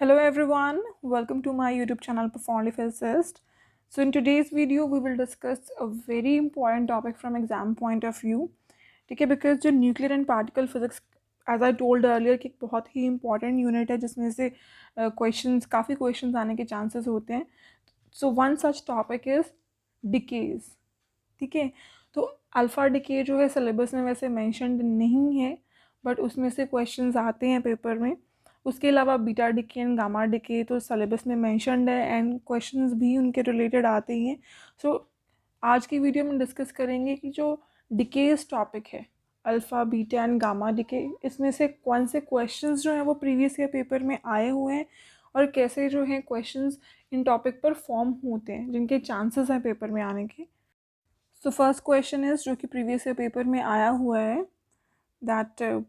Hello everyone, welcome to my YouTube channel Profoundly Physicist. So in today's video we will discuss a very important topic from exam point of view. ठीक है, because जो nuclear and particle physics as I told earlier कि एक बहुत ही important unit है जिसमें से काफ़ी क्वेश्चंस आने के चांसेस होते हैं. So one such topic is decays. ठीक है, तो अल्फ़ा डिके जो है सिलेबस में वैसे मेंशन्ड नहीं है, बट उसमें से क्वेश्चंस आते हैं पेपर में. उसके अलावा beta decay and gamma decay तो सिलेबस में मेंशन्ड है एंड क्वेश्चंस भी उनके रिलेटेड आते ही हैं. सो आज की वीडियो में डिस्कस करेंगे कि जो डिकेज टॉपिक है alpha beta and gamma decay, इसमें से कौन से क्वेश्चंस जो हैं वो प्रीवियस ईयर पेपर में आए हुए हैं और कैसे जो हैं क्वेश्चंस इन टॉपिक पर फॉर्म होते हैं जिनके चांसेस हैं पेपर में आने के. सो फर्स्ट क्वेश्चन इज जो कि प्रीवियस ईयर पेपर में आया हुआ है, that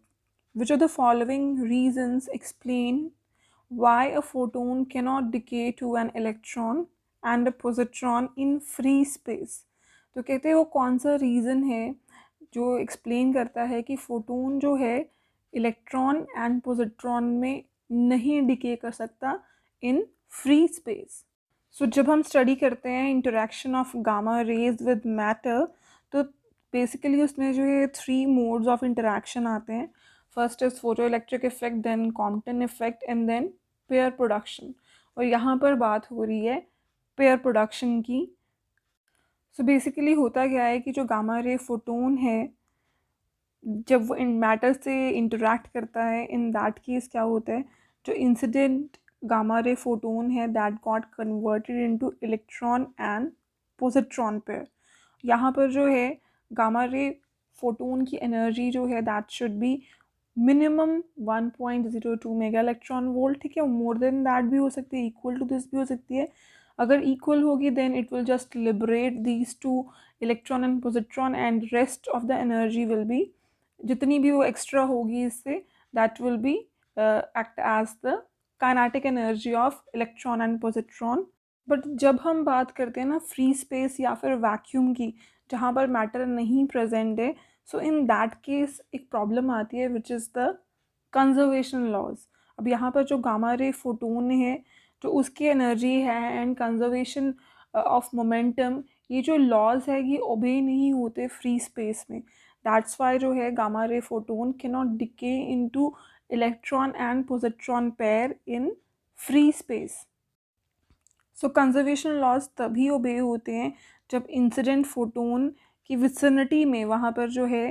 which of the following reasons explain why a photon cannot decay to an electron and a positron in free space. तो कहते हैं वो कौन सा रीज़न है जो एक्सप्लेन करता है कि फोटोन जो है इलेक्ट्रॉन एंड पोजिट्रॉन में नहीं डिके कर सकता इन फ्री स्पेस. सो जब हम स्टडी करते हैं interaction of gamma rays with matter, तो बेसिकली उसमें जो है 3 मोड्स ऑफ इंटरेक्शन आते हैं. First is photo electric effect, then Compton effect and then pair production. और यहाँ पर बात हो रही है पेयर प्रोडक्शन की. सो बेसिकली होता क्या है कि जो गामा रे फोटोन है जब वो इन मैटर से इंटरेक्ट करता है, इन दैट केस क्या होता है, जो इंसिडेंट गामा रे फोटोन है that got converted into electron and positron pair. यहाँ पर जो है गामा रे फोटोन की एनर्जी जो है that should be minimum 1.02 mega electron volt. ठीक है, मोर देन दैट भी हो सकती है, इक्वल टू दिस भी हो सकती है. अगर इक्वल होगी then it will just liberate these two electron and positron and rest of the energy will be, जितनी भी वो एक्स्ट्रा होगी इससे, that will be act as the kinetic energy of electron and positron. But जब हम बात करते हैं ना फ्री स्पेस या फिर वैक्यूम की, जहाँ पर मैटर नहीं प्रेजेंट है, सो इन दैट केस एक प्रॉब्लम आती है which is the conservation laws. अब यहाँ पर जो गामा रे फोटोन है जो उसकी एनर्जी है एंड कंजर्वेशन ऑफ मोमेंटम, ये जो लॉज है ये ओबे नहीं होते फ्री स्पेस में. दैट्स वाई जो है gamma ray photon can not decay into electron and positron pair in free space. So conservation laws तभी ओबे होते हैं जब इंसिडेंट फोटोन की विसिनिटी में वहाँ पर जो है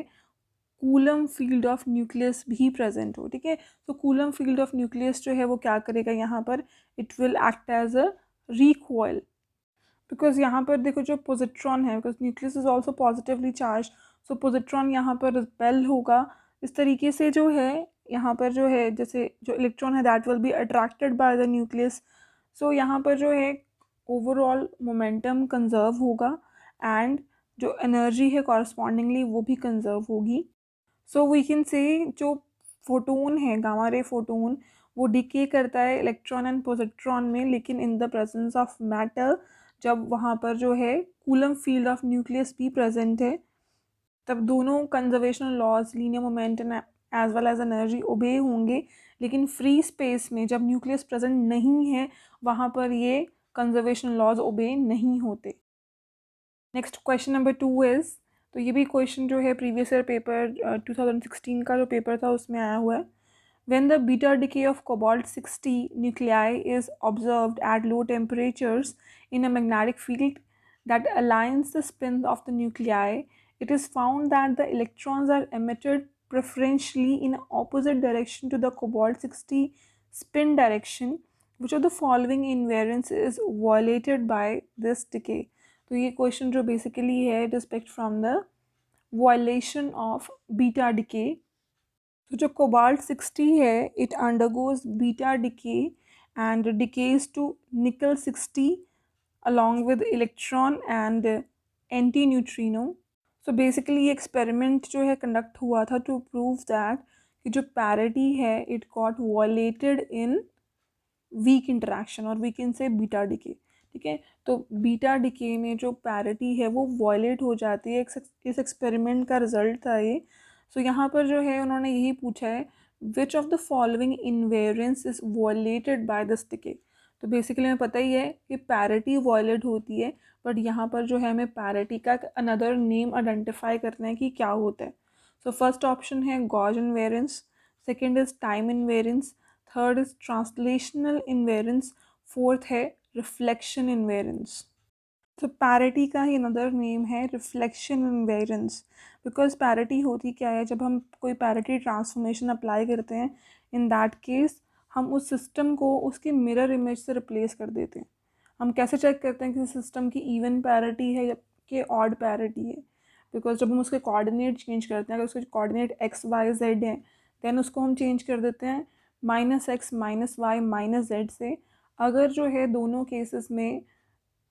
कूलम फील्ड ऑफ न्यूक्लियस भी प्रेजेंट हो. ठीक है, तो कूलम फील्ड ऑफ न्यूक्लियस जो है वो क्या करेगा यहाँ पर, it will act as a recoil. Because यहाँ पर देखो जो पोजिट्रॉन है, because nucleus is also positively charge, so positron यहाँ पर रिपेल होगा. इस तरीके से जो है यहाँ पर जो है जैसे जो इलेक्ट्रॉन है that will be attracted by the nucleus. So यहाँ पर जो है ओवरऑल मोमेंटम कंजर्व होगा एंड जो एनर्जी है कॉरस्पॉन्डिंगली वो भी कंजर्व होगी. सो वी कैन से जो फोटोन है गामा रे फोटोन वो डिके करता है इलेक्ट्रॉन एंड पोजिट्रॉन में, लेकिन in the presence of matter, जब वहाँ पर जो है कूलम फील्ड ऑफ न्यूक्लियस भी प्रेजेंट है, तब दोनों conservational laws linear momentum as well as energy obey होंगे. लेकिन फ्री स्पेस में जब न्यूक्लियस प्रेजेंट नहीं है वहाँ पर ये कंजर्वेशन लॉज ओबे नहीं होते. नेक्स्ट क्वेश्चन नंबर 2 इज़, तो ये भी क्वेश्चन जो है प्रीवियस ईयर पेपर 2016 का जो पेपर था उसमें आया हुआ है. When the beta decay of cobalt-60 nuclei is observed at low temperatures in a magnetic field that aligns the spins of the nuclei, it is found that the electrons are emitted preferentially in opposite direction to the cobalt-60 spin direction. Which of the following invariance is violated by this decay? तो ये question जो basically है it is picked from the violation of beta decay. तो जो cobalt sixty है it undergoes beta decay and decays to निकल-60 along with electron and antineutrino. So basically ये experiment जो है कंडक्ट हुआ था टू प्रूव दैट कि जो पैरिटी है it got violated in weak interaction और we can say beta decay. ठीक है, तो बीटा डिके में जो पैरिटी है वो वायलेट हो जाती है. इस एक्सपेरिमेंट का रिजल्ट था ये. सो यहाँ पर जो है उन्होंने यही पूछा है which of the following invariance is violated by this decay. तो बेसिकली हमें पता ही है कि पैरिटी वॉयलेट होती है, बट यहाँ पर जो है हमें पैरिटी का अनदर नेम आइडेंटिफाई करना है कि क्या होता है। सो फर्स्ट ऑप्शन है gauge invariance, second is time invariance, third is translational invariance, fourth है रिफ्लेक्शन इनवेरियंस। तो पैरिटी का ही अनदर नेम है रिफ्लेक्शन इनवेरियंस, बिकॉज पैरिटी होती क्या है, जब हम कोई पैरिटी ट्रांसफॉर्मेशन अप्लाई करते हैं, इन दैट केस हम उस सिस्टम को उसकी मिरर इमेज से रिप्लेस कर देते हैं। हम कैसे चेक करते हैं कि सिस्टम की इवन पैरिटी है या कि ऑड पैरिटी है, बिकॉज जब हम उसके कोऑर्डिनेट चेंज करते हैं, अगर उसके कोऑर्डिनेट एक्स वाई जेड हैं, देन उसको हम चेंज कर देते हैं -x -y -z से। अगर जो है दोनों केसेस में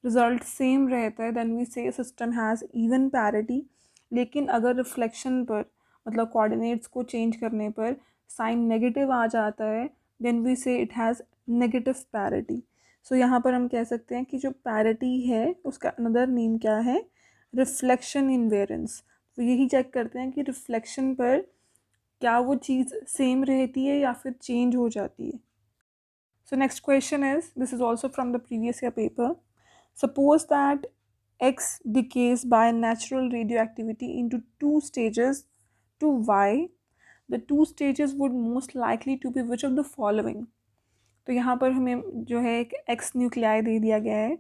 रिजल्ट सेम रहता है, देन वी से सिस्टम हैज़ इवन पैरिटी। लेकिन अगर रिफ्लेक्शन पर मतलब कोऑर्डिनेट्स को चेंज करने पर साइन नेगेटिव आ जाता है, देन वी से इट हैज़ नेगेटिव पैरिटी। सो यहाँ पर हम कह सकते हैं कि जो पैरिटी है उसका अनदर नेम क्या है, रिफ्लेक्शन इनवेरियंस। तो यही चेक करते हैं कि रिफ्लेक्शन पर क्या वो चीज़ सेम रहती है या फिर चेंज हो जाती है। सो next question is, this is also from the previous year paper. Suppose that X decays by natural radioactivity into two stages to Y. The two stages would most likely to be which of the following? तो यहाँ पर हमें जो है एक X nuclei दे दिया गया है,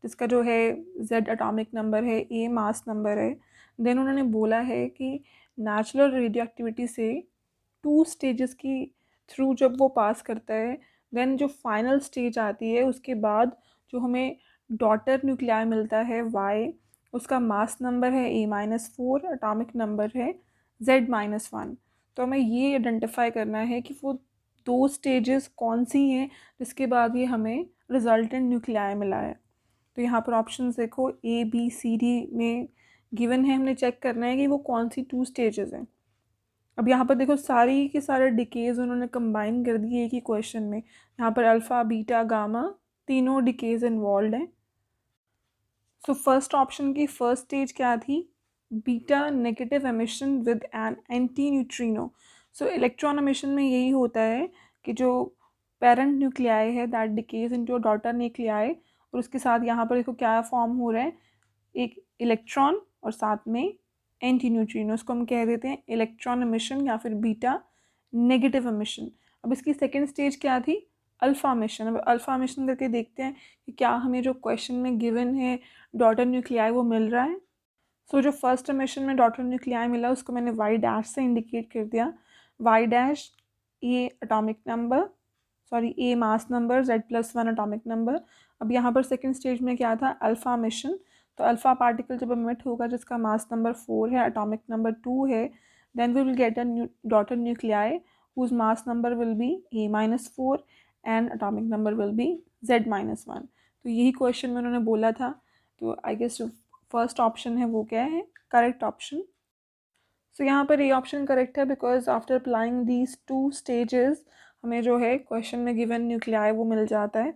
जिसका जो है Z एटॉमिक नंबर है, A मास नंबर है। देन उन्होंने बोला है कि नेचुरल रेडियो से टू स्टेजेस की थ्रू जब वो पास करता है, देन जो फाइनल स्टेज आती है उसके बाद जो हमें डॉटर न्यूक्लियाई मिलता है Y, उसका मास नंबर है A-4, एटॉमिक नंबर है Z-1। तो हमें ये आइडेंटिफाई करना है कि वो दो स्टेजेस कौन सी हैं जिसके बाद ये हमें रिजल्टेंट न्यूक्लियाई मिला है। तो यहाँ पर ऑप्शन देखो A, B, C, D में गिवन है, हमने चेक करना है कि वो कौन सी टू स्टेजेस हैं। अब यहाँ पर देखो सारी के सारे डिकेज उन्होंने कंबाइन कर दिए एक ही क्वेश्चन में। यहाँ पर अल्फ़ा बीटा गामा तीनों डिकेज इन्वॉल्व हैं। सो फर्स्ट ऑप्शन की फर्स्ट स्टेज क्या थी, beta negative emission with an anti neutrino. So electron emission में यही होता है कि जो पेरेंट न्यूक्लियाई है that decays into daughter nuclei, और उसके साथ यहाँ पर देखो क्या फॉर्म हो रहा है, एक इलेक्ट्रॉन और साथ में एंटी न्यूट्रिनो, उसको हम कह देते हैं इलेक्ट्रॉन एमिशन या फिर बीटा नेगेटिव एमिशन। अब इसकी सेकेंड स्टेज क्या थी, अल्फ़ा मिशन। अब अल्फ़ा मिशन करके देखते हैं कि क्या हमें जो क्वेश्चन में गिवन है डॉटर न्यूक्लियाई वो मिल रहा है। सो जो फर्स्ट मिशन में डॉटर न्यूक्लियाई मिला उसको मैंने वाई डैश से इंडिकेट कर दिया। Y dash A atomic number, sorry A mass number, Z+1 atomic number. अब यहाँ पर सेकेंड स्टेज में क्या था, अल्फ़ा मिशन। तो अल्फ़ा पार्टिकल जब एमिट होगा जिसका मास नंबर 4 है, एटॉमिक नंबर 2 है, then we will get a daughter nuclei whose mass number will be A-4 and atomic number will be Z-1। तो यही क्वेश्चन में उन्होंने बोला था। तो आई गेस जो फर्स्ट ऑप्शन है वो क्या है, करेक्ट ऑप्शन। सो यहाँ पर ये ऑप्शन करेक्ट है because after applying these two stages हमें जो है क्वेश्चन में गिवन न्यूक्लियाई वो मिल जाता है।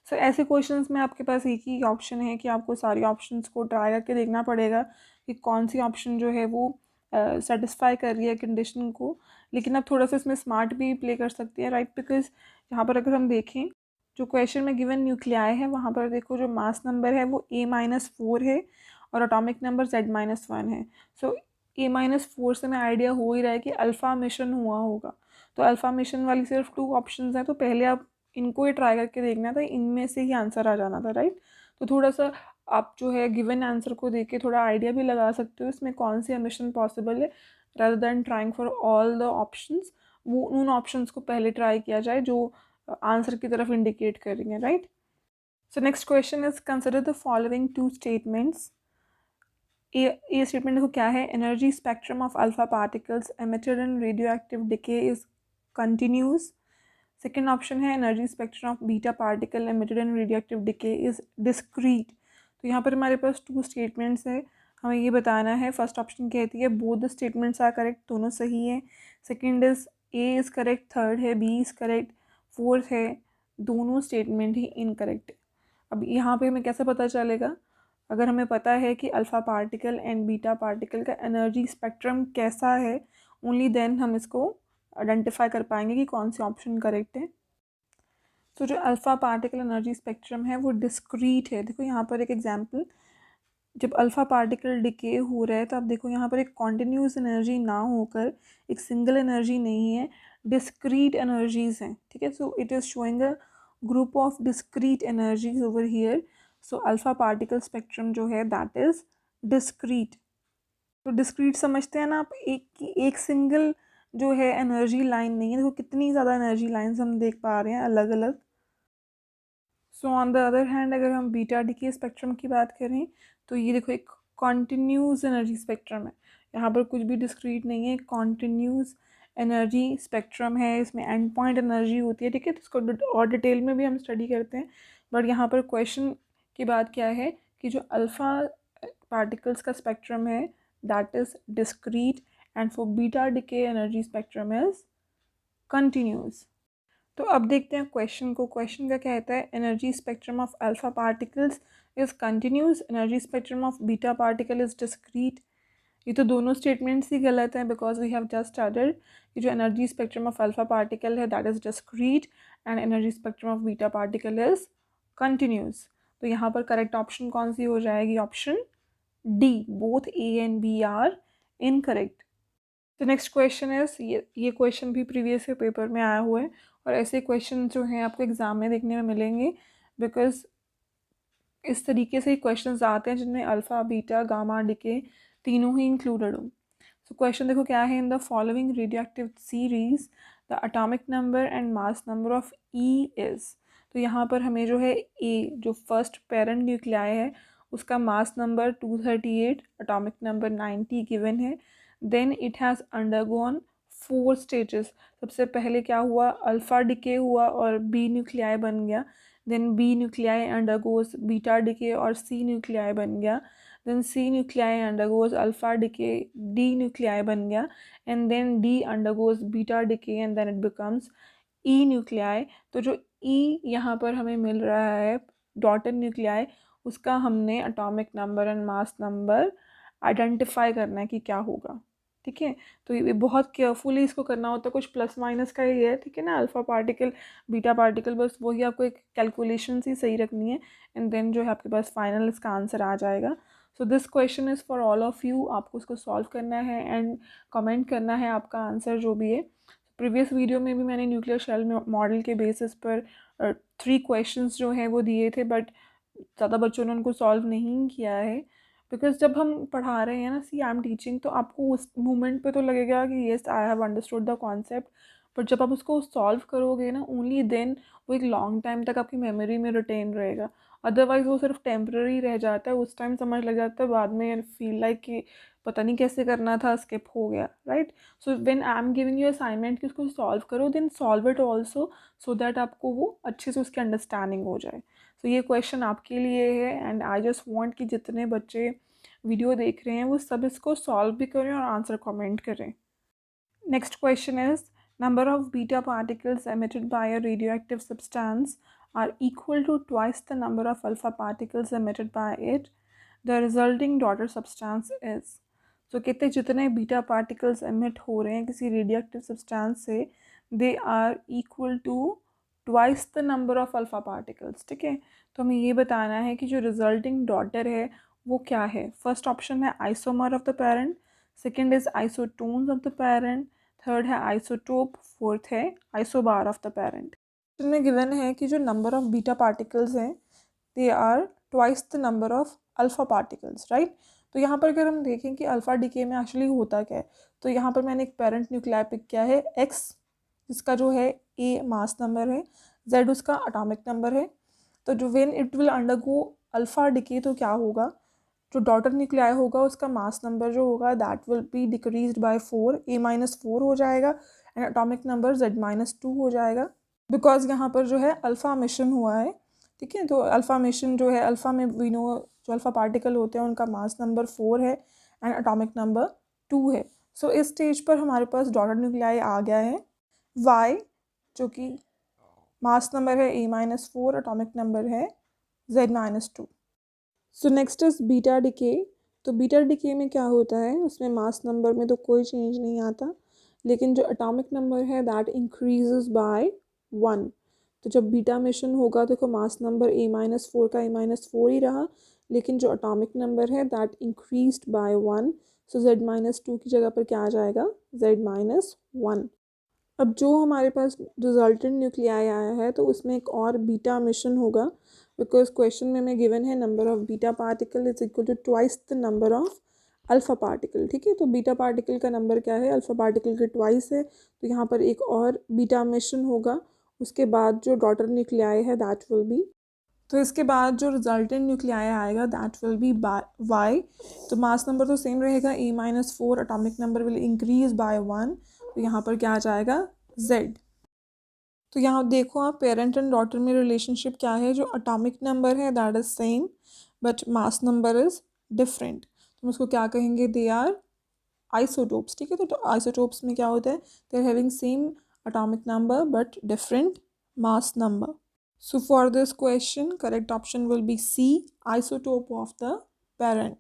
सो ऐसे क्वेश्चंस में आपके पास एक ही ऑप्शन है कि आपको सारी ऑप्शंस को ट्राई करके देखना पड़ेगा कि कौन सी ऑप्शन जो है वो सेटिस्फाई कर रही है कंडीशन को। लेकिन अब थोड़ा सा इसमें स्मार्ट भी प्ले कर सकती है, राइट, बिकॉज यहाँ पर अगर हम देखें जो क्वेश्चन में गिवन न्यूक्लियाई है वहाँ पर देखो जो मास नंबर है वो A-4 है और एटॉमिक नंबर Z-1 है। सो A-4 से मैं आइडिया हो ही रहा है कि अल्फ़ा मिशन हुआ होगा। तो अल्फ़ा मिशन वाली सिर्फ 2 ऑप्शंस हैं, तो पहले आप इनको ही ट्राई करके देखना था, इनमें से ही आंसर आ जाना था, राइट। तो थोड़ा सा आप जो है गिवन आंसर को देख के थोड़ा आइडिया भी लगा सकते हो इसमें कौन सी मिशन पॉसिबल है, rather than trying for all the options. वो उन ऑप्शंस को पहले ट्राई किया जाए जो आंसर की तरफ इंडिकेट कर रही हैं, right. So next question is consider the following 2 statements. ये स्टेटमेंट देखो क्या है, energy spectrum of alpha particles emitted in radioactive decay is continuous. Second option है energy spectrum of beta particle emitted in radioactive decay is discrete. तो यहाँ पर हमारे पास 2 statements है, हमें ये बताना है। फर्स्ट ऑप्शन कहती है both the statements are correct, दोनों सही है। Second is A is correct, third है बी इज़ करेक्ट, फोर्थ है दोनों स्टेटमेंट ही इनकरेक्ट। अब यहाँ पे हमें कैसे पता चलेगा, अगर हमें पता है कि alpha particle and beta particle का एनर्जी स्पेक्ट्रम कैसा है, ओनली देन हम इसको आइडेंटिफाई कर पाएंगे कि कौन सी ऑप्शन करेक्ट है। तो जो अल्फ़ा पार्टिकल एनर्जी स्पेक्ट्रम है वो डिस्क्रीट है। देखो यहाँ पर एक एग्जांपल, जब अल्फ़ा पार्टिकल डिके हो रहा है तो आप देखो यहाँ पर एक कॉन्टिन्यूस एनर्जी ना होकर एक सिंगल एनर्जी नहीं है, डिस्क्रीट एनर्जीज हैं, ठीक है। So it is showing a group of discrete energies over here. So alpha particle spectrum जो है दैट इज़ डिस्क्रीट। तो डिस्क्रीट समझते हैं ना आप, एक सिंगल जो है एनर्जी लाइन नहीं है। देखो कितनी ज़्यादा एनर्जी लाइन्स हम देख पा रहे हैं अलग अलग। So on the other hand अगर हम बीटा डिके स्पेक्ट्रम की बात करें तो ये देखो एक कॉन्टिन्यूस एनर्जी स्पेक्ट्रम है, यहाँ पर कुछ भी डिस्क्रीट नहीं है, कॉन्टिन्यूस एनर्जी स्पेक्ट्रम है। इसमें एंड पॉइंट एनर्जी होती है, ठीक है। तो इसको और डिटेल में भी हम स्टडी करते हैं, बट यहाँ पर क्वेश्चन की बात क्या है कि जो अल्फ़ा पार्टिकल्स का स्पेक्ट्रम है that is discrete and for beta decay energy spectrum is continuous. तो अब देखते हैं क्वेश्चन को। क्वेश्चन का कहता है energy spectrum of alpha particles is continuous, energy spectrum of beta particle is discrete. ये तो दोनों स्टेटमेंट्स ही गलत हैं, because we have just studied कि जो energy spectrum of alpha particle है that is discrete and energy spectrum of beta particle is continuous. तो यहाँ पर करेक्ट ऑप्शन कौन सी हो जाएगी? Option D, both A and B are incorrect. तो नेक्स्ट क्वेश्चन इज, ये क्वेश्चन भी प्रीवियस पेपर में आया हुआ है और ऐसे क्वेश्चन जो हैं आपको एग्ज़ाम में देखने में मिलेंगे, बिकॉज इस तरीके से क्वेश्चंस आते हैं जिनमें अल्फ़ा बीटा गामा डिके तीनों ही इंक्लूडेड हो। सो क्वेश्चन देखो क्या है, in the following radioactive series the atomic number and mass number of E is. तो यहाँ पर हमें जो है ए, जो फर्स्ट पेरेंट न्यूक्लियाई है, उसका mass number 238, atomic number 90 given है। Then it has undergone 4 stages. सबसे पहले क्या हुआ, अल्फ़ा डिके हुआ और बी न्यूक्लियाई बन गया। Then B nuclei undergoes beta decay और सी न्यूक्लियाई बन गया। Then C nuclei undergoes alpha decay, D nuclei बन गया। And then D undergoes beta decay and then it becomes E nuclei. तो जो ई यहाँ पर हमें मिल रहा है डॉटेड न्यूक्लियाई, उसका हमने atomic number and mass number identify करना है कि क्या होगा, ठीक है। तो ये बहुत केयरफुली इसको करना होता है, कुछ प्लस माइनस का ही है, ठीक है ना। अल्फ़ा पार्टिकल बीटा पार्टिकल, बस वही आपको एक कैलकुलेशन ही सही रखनी है एंड देन जो है आपके पास फाइनल इसका आंसर आ जाएगा। So this question is for all of you, आपको इसको सॉल्व करना है एंड कमेंट करना है आपका आंसर जो भी है। प्रीवियस वीडियो में भी मैंने न्यूक्लियर शेल मॉडल के बेसिस पर 3 क्वेश्चंस जो हैं वो दिए थे, बट ज़्यादा बच्चों ने उनको सॉल्व नहीं किया है। बिकॉज जब हम पढ़ा रहे हैं ना, सी आई एम टीचिंग, तो आपको उस मोमेंट पे तो लगेगा कि yes I have understood the concept, but जब आप उसको सॉल्व करोगे ना, ओनली देन वो एक लॉन्ग टाइम तक आपकी मेमोरी में रिटेन रहेगा। अदरवाइज वो सिर्फ टेम्प्रेरी रह जाता है, उस टाइम समझ लग जाता है, बाद में फील लाइक कि पता नहीं कैसे करना था, स्किप हो गया, right. So when I am giving you assignment कि उसको सॉल्व करो, then solve it also, so that आपको वो अच्छे से उसकी अंडरस्टैंडिंग हो जाए। तो ये क्वेश्चन आपके लिए है एंड आई जस्ट वांट कि जितने बच्चे वीडियो देख रहे हैं वो सब इसको सॉल्व भी करें और आंसर कमेंट करें। Next question is, number of beta particles emitted by a radioactive substance are equal to twice the number of alpha particles emitted by it. The resulting daughter substance is। तो कहते जितने beta particles emit हो रहे हैं किसी radioactive substance से, they are equal to twice the number of alpha particles, ठीक है। तो हमें ये बताना है कि जो रिजल्टिंग डॉटर है वो क्या है। फर्स्ट ऑप्शन है isomer of the parent, second is isotones of the parent, third है आइसोटोप, फोर्थ है आइसोबार ऑफ द पेरेंट। में गिवन है कि जो नंबर ऑफ बीटा पार्टिकल्स हैं they are twice the number of alpha particles, right. तो यहाँ पर अगर हम देखें कि अल्फा डिके में एक्चुअली होता क्या है, तो यहाँ पर मैंने एक पेरेंट न्यूक्लियाई पिक किया है एक्स, जिसका जो है ए मास नंबर है, जेड उसका एटॉमिक नंबर है। तो जो when it will undergo alpha decay, तो क्या होगा, जो डॉटर न्यूक्लियाई होगा उसका मास नंबर जो होगा that will B decreased bye 4, A-4 हो जाएगा एंड एटॉमिक नंबर Z-2 हो जाएगा, बिकॉज यहाँ पर जो है अल्फ़ा मिशन हुआ है, ठीक है। तो अल्फ़ा मिशन जो है, अल्फ़ा में वी नो जो अल्फ़ा पार्टिकल होते हैं उनका मास नंबर 4 है एंड एटॉमिक नंबर 2 है। सो इस स्टेज पर हमारे पास डॉटर न्यूक्लियाई आ गया है Y, जो कि मास नंबर है A-4, एटॉमिक नंबर है Z-2। So next is beta decay. तो बीटा डिके में क्या होता है, उसमें मास नंबर में तो कोई चेंज नहीं आता, लेकिन जो एटॉमिक नंबर है दैट इंक्रीजेस बाय 1। तो जब बीटा मिशन होगा तो मास नंबर A-4 का A-4 ही रहा, लेकिन जो एटॉमिक नंबर है that increased by 1। So Z-2 की जगह पर क्या आ जाएगा, Z-1। अब जो हमारे पास रिजल्टेंट न्यूक्लियाई आया है तो उसमें एक और बीटा मिशन होगा, बिकॉज क्वेश्चन में हमें गिवन है number of beta particle is equal to twice the number of alpha particle. ठीक है, तो बीटा पार्टिकल का नंबर क्या है, अल्फा पार्टिकल के ट्वाइस है, तो यहाँ पर एक और बीटा मिशन होगा। उसके बाद जो डॉटर न्यूक्लियाई है दैट विल बी, तो इसके बाद जो रिजल्टेंट न्यूक्लियाई आएगा दैट विल बी वाई। तो मास नंबर तो सेम रहेगा A-4, atomic number will increase by 1, तो यहाँ पर क्या आ जाएगा, Z। तो यहाँ देखो आप पेरेंट एंड डॉटर में रिलेशनशिप क्या है, जो एटॉमिक नंबर है that is same but mass number is different, तो हम उसको क्या कहेंगे, दे आर आइसोटोप्स। ठीक है, तो आइसोटोप्स में क्या होता है, they are having same atomic number but different mass number. So for this question, correct option will be C, isotope of the parent.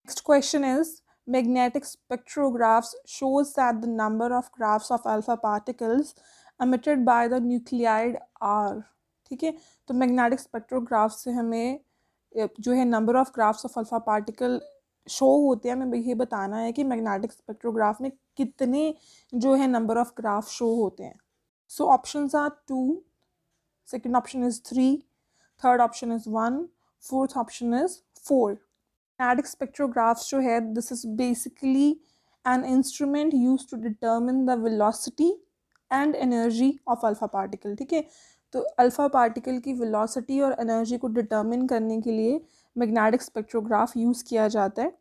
Next question is, magnetic spectrographs shows that the number of graphs of alpha particles emitted by the nuclide are। ठीक है, तो magnetic spectrograph से हमें जो है number of graphs of alpha particle show होते हैं, हमें ये बताना है कि मैग्नेटिक स्पेक्ट्रोग्राफ में कितने जो है नंबर ऑफ ग्राफ शो होते हैं। So options are 2, second option is 3, third option is 1, fourth option is 4। Magnetic spectrographs जो है, this is basically an instrument used to determine the velocity and energy of alpha particle। ठीक है, तो alpha particle की velocity और energy को determine करने के लिए मैग्नेटिक स्पेक्ट्रोग्राफ यूज़ किया जाता है।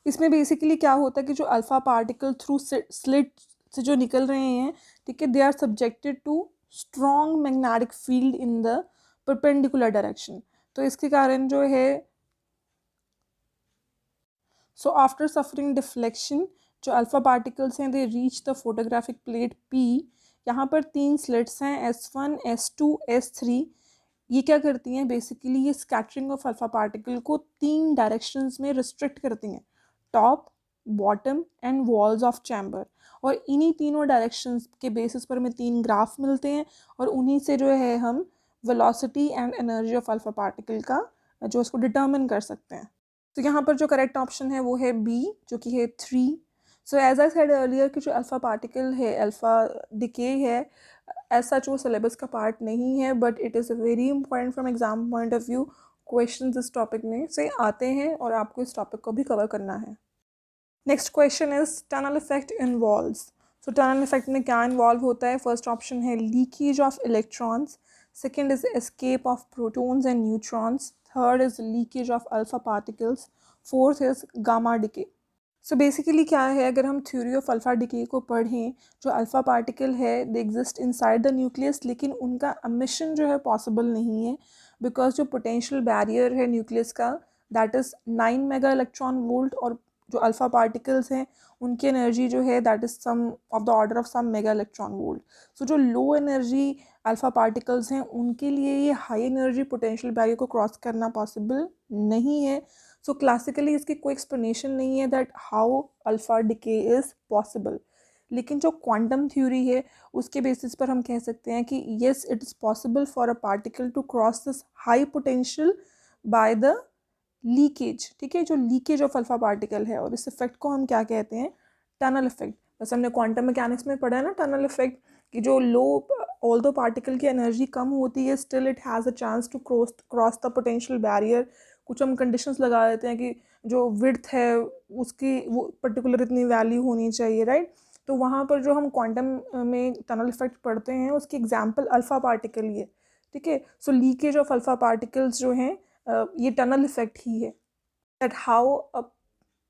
इसमें बेसिकली क्या होता है कि जो अल्फा पार्टिकल थ्रू स्लिट से जो निकल रहे हैं, ठीक है, they are subjected to strong magnetic field in the perpendicular direction. तो इसके कारण जो है, सो आफ्टर सफरिंग डिफ्लेक्शन, जो अल्फा पार्टिकल्स हैं they reach the photographic plate P। यहाँ पर 3 स्लिट्स हैं, S1, S2, S3। ये क्या करती हैं, बेसिकली ये स्कैटरिंग ऑफ अल्फा पार्टिकल को 3 डायरेक्शंस में रिस्ट्रिक्ट करती हैं, top, bottom and walls of chamber. और इन्हीं तीनों डायरेक्शंस के बेसिस पर हमें 3 ग्राफ मिलते हैं, और उन्हीं से जो है हम velocity and energy of alpha particle का जो उसको डिटर्मिन कर सकते हैं। तो यहाँ पर जो करेक्ट ऑप्शन है वो है बी, जो कि है 3। So as I said earlier कि जो अल्फा पार्टिकल है, अल्फा डिके है, ऐसा जो सिलेबस का पार्ट नहीं है, but it is very important from exam point of view. Questions इस टॉपिक में से आते हैं और आपको इस टॉपिक को भी कवर करना है। Next question is tunnel effect involves. So tunnel effect में क्या इन्वॉल्व होता है, फर्स्ट ऑप्शन है leakage of electrons, second is escape of protons and neutrons, third is leakage of alpha particles, fourth is gamma decay. So basically क्या है, अगर हम theory of alpha decay को पढ़ें, जो अल्फा पार्टिकल है they exist inside the nucleus, लेकिन उनका एमिशन जो है पॉसिबल नहीं है, बिकॉज जो पोटेंशियल बैरियर है न्यूक्लियस का that is 9 mega electron volt, और जो अल्फा पार्टिकल्स हैं उनकी एनर्जी जो है that is some of the order of some mega electron volt. So जो लो एनर्जी अल्फा पार्टिकल्स हैं उनके लिए ये हाई एनर्जी पोटेंशियल बैरियर को क्रॉस करना पॉसिबल नहीं है। सो क्लासिकली इसकी कोई एक्सप्लेनेशन नहीं है that how alpha decay is possible, लेकिन जो क्वांटम थ्योरी है उसके बेसिस पर हम कह सकते हैं कि yes it is possible for a particle to cross this high potential by the leakage. ठीक है, जो लीकेज ऑफ अल्फा पार्टिकल है, और इस इफेक्ट को हम क्या कहते हैं, टनल इफेक्ट। बस हमने क्वांटम मैकेनिक्स में पढ़ा है ना टनल इफेक्ट, कि जो लो ऑल दो पार्टिकल की एनर्जी कम होती है still it has a chance to cross the potential barrier. कुछ हम कंडीशंस लगा देते हैं कि जो विड्थ है उसकी वो पर्टिकुलर इतनी वैल्यू होनी चाहिए, राइट। तो वहाँ पर जो हम क्वांटम में टनल इफेक्ट पढ़ते हैं उसकी एग्जाम्पल अल्फा पार्टिकल ही है। ठीक है, सो लीकेज ऑफ अल्फा पार्टिकल्स जो हैं ये टनल इफेक्ट ही है, that how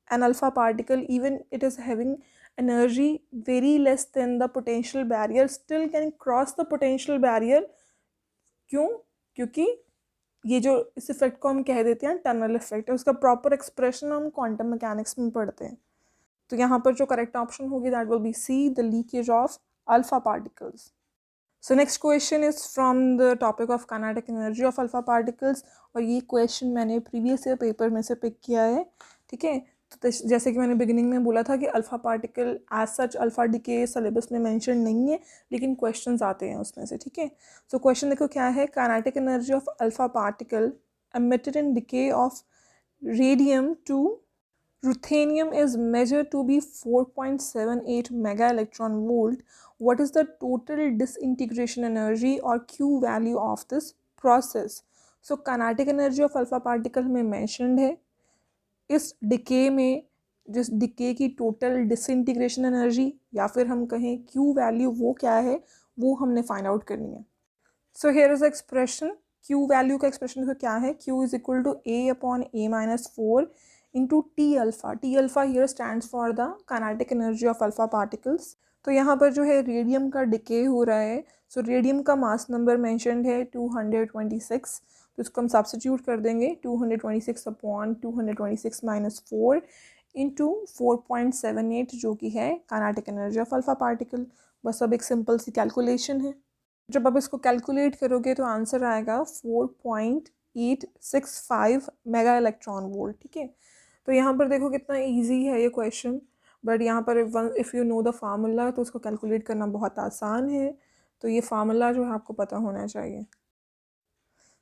an alpha particle, even it is having energy very less than the potential barrier, still can cross the potential barrier। क्यों, क्योंकि ये जो इस इफेक्ट को हम कह देते हैं टनल इफेक्ट, उसका प्रॉपर एक्सप्रेशन हम क्वांटम मैकेनिक्स में पढ़ते हैं। तो यहाँ पर जो करेक्ट ऑप्शन होगी that will be C, the leakage of alpha particles. So next question is from the topic of kinetic energy of alpha particles, और ये क्वेश्चन मैंने प्रीवियस ईयर पेपर में से पिक किया है। ठीक है, तो जैसे कि मैंने बिगिनिंग में बोला था कि alpha particle as such alpha decay syllabus में मेंशन नहीं है, लेकिन क्वेश्चंस आते हैं उसमें से, ठीक है। सो क्वेश्चन देखो क्या है, kinetic energy of alpha particle emitted in decay of radium to ruthenium is measured to be 4.78 mega electron volt. What is the total disintegration energy or Q value of this process? So kinetic energy of alpha particle में mentioned है, इस decay में जिस decay की total disintegration energy या फिर हम कहें क्यू वैल्यू वो क्या है, वो हमने फाइंड आउट करनी है। So here is expression, Q value का एक्सप्रेशन देखो क्या है, Q is equal to A upon A minus 4 into T alpha. T alpha here stands for the kinetic energy of alpha particles. तो यहाँ पर जो है रेडियम का डिके हो रहा है, सो रेडियम का मास नंबर मैंशनड है 226, तो इसको हम सब्स्टिट्यूट कर देंगे 226 अपॉन 226 माइनस 4 इंटू 4.78 जो कि है kinetic energy of alpha particle. बस अब एक सिंपल सी कैलकुलेशन है, जब आप इसको कैलकुलेट करोगे तो आंसर आएगा 4.865 मेगा इलेक्ट्रॉन वोल्ट, ठीक है। तो यहाँ पर देखो कितना इजी है ये क्वेश्चन, बट यहाँ पर if you know the formula तो उसको कैलकुलेट करना बहुत आसान है। तो ये फार्मूला जो है आपको पता होना चाहिए।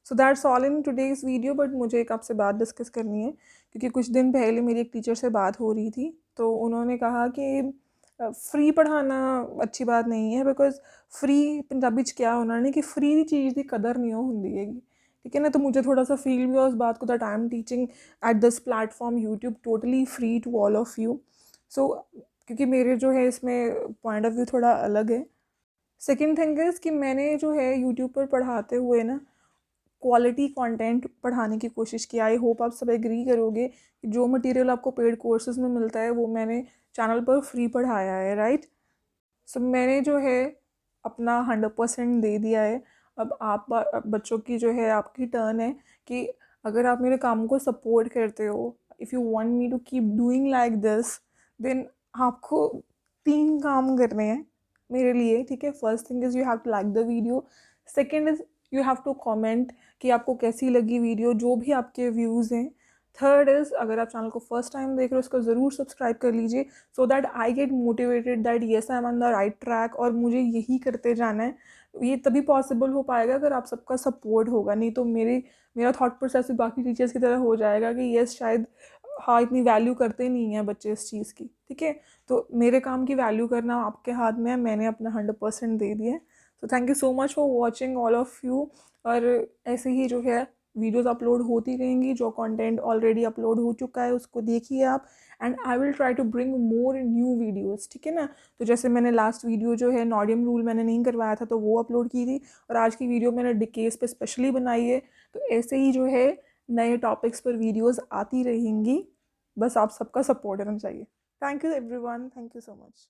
So that's all in today's video. But मुझे एक आपसे बात डिस्कस करनी है, क्योंकि कुछ दिन पहले मेरी एक टीचर से बात हो रही थी, तो उन्होंने कहा कि फ्री पढ़ाना अच्छी बात नहीं है, बिकॉज फ्री पंजाबी च क्या होना ने कि फ्री दी चीज़ की कदर नहीं होंदी हैगी, ठीक है ना। तो मुझे थोड़ा सा फील भी हुआ उस बात को, that I am teaching at this platform YouTube totally free to all of you. So क्योंकि मेरे जो है इसमें पॉइंट ऑफ व्यू थोड़ा अलग है। सेकेंड थिंग इज़ कि मैंने जो है यूट्यूब पर पढ़ाते हुए ना क्वालिटी कंटेंट पढ़ाने की कोशिश की। आई होप आप सब एग्री करोगे कि जो मटेरियल आपको पेड कोर्सेज में मिलता है वो मैंने चैनल पर फ्री पढ़ाया है, राइट। सो मैंने जो है अपना 100% दे दिया है। अब आप बच्चों की जो है आपकी टर्न है कि अगर आप मेरे काम को सपोर्ट करते हो, if you want me to keep doing like this, then आपको 3 काम करने हैं मेरे लिए, ठीक है। First thing is you have to like the video. Second is you have to comment कि आपको कैसी लगी वीडियो, जो भी आपके व्यूज़ हैं। थर्ड इज़ अगर आप चैनल को फर्स्ट टाइम देख रहे हो उसको ज़रूर सब्सक्राइब कर लीजिए, so that I get motivated that yes I am on the right track और मुझे यही करते जाना है। ये तभी पॉसिबल हो पाएगा अगर आप सबका सपोर्ट होगा, नहीं तो मेरा थॉट प्रोसेस भी बाकी टीचर्स की तरह हो जाएगा कि येस शायद हाँ इतनी वैल्यू करते नहीं हैं बच्चे इस चीज़ की, ठीक है। तो मेरे काम की वैल्यू करना आपके हाथ में है, मैंने अपना 100% दे दिया है। So thank you so much for watching all of you. और ऐसे ही जो है वीडियोज़ अपलोड होती रहेंगी, जो कंटेंट ऑलरेडी अपलोड हो चुका है उसको देखिए आप, and I will try to bring more new videos, ठीक है ना। तो जैसे मैंने लास्ट वीडियो जो है नॉडियम रूल मैंने नहीं करवाया था तो वो अपलोड की थी, और आज की वीडियो मैंने डिकेस पे स्पेशली बनाई है। तो ऐसे ही जो है नए टॉपिक्स पर वीडियोज़ आती रहेंगी, बस आप सबका सपोर्ट रहना चाहिए। Thank you everyone, thank you so much.